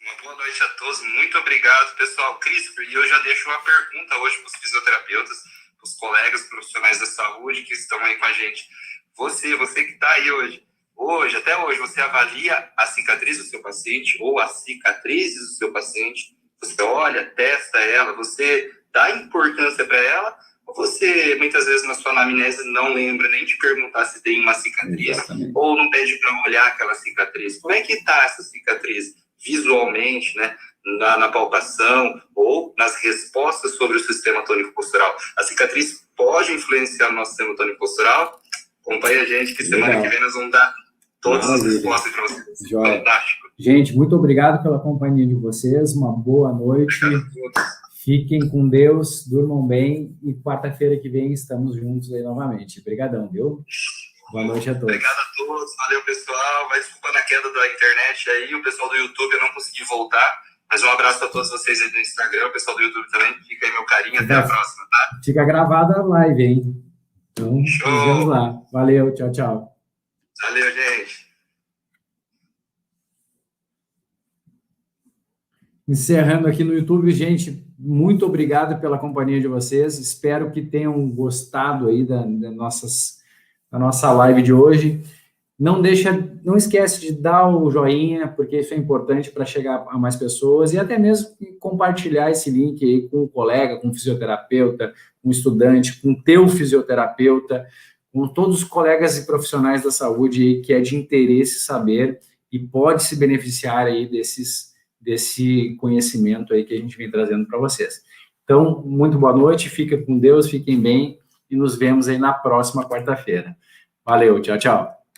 Uma boa noite a todos, muito obrigado, pessoal. Cris, e eu já deixo uma pergunta hoje para os fisioterapeutas, para os colegas profissionais da saúde que estão aí com a gente. Você que está aí até hoje, você avalia a cicatriz do seu paciente ou as cicatrizes do seu paciente? Você olha, testa ela, você dá importância para ela? Ou você, muitas vezes, na sua anamnese, não lembra nem de perguntar se tem uma cicatriz? Exatamente. Ou não pede para olhar aquela cicatriz? Como é que está essa cicatriz visualmente, né? Na palpação ou nas respostas sobre o sistema tônico-postural? A cicatriz pode influenciar no nosso sistema tônico-postural? Acompanhe a gente, que semana que vem nós vamos dar todas as respostas para vocês. Joia. Fantástico. Gente, muito obrigado pela companhia de vocês. Uma boa noite. Fiquem com Deus, durmam bem e quarta-feira que vem estamos juntos aí novamente. Obrigadão, viu? Boa noite a todos. Obrigado a todos, valeu pessoal, vai desculpa na queda da internet aí, o pessoal do YouTube eu não consegui voltar, mas um abraço a todos vocês aí do Instagram, o pessoal do YouTube também, fica aí meu carinho, até a próxima, tá? Fica gravada a live, hein? Então, nos vemos lá. Valeu, tchau, tchau. Valeu, gente. Encerrando aqui no YouTube, gente, muito obrigado pela companhia de vocês, espero que tenham gostado aí da nossa live de hoje. Não esquece de dar o joinha, porque isso é importante para chegar a mais pessoas e até mesmo compartilhar esse link aí com um colega, com um fisioterapeuta, com um estudante, com o teu fisioterapeuta, com todos os colegas e profissionais da saúde aí que é de interesse saber e pode se beneficiar aí desse conhecimento aí que a gente vem trazendo para vocês. Então, muito boa noite, fica com Deus, fiquem bem e nos vemos aí na próxima quarta-feira. Valeu, tchau, tchau.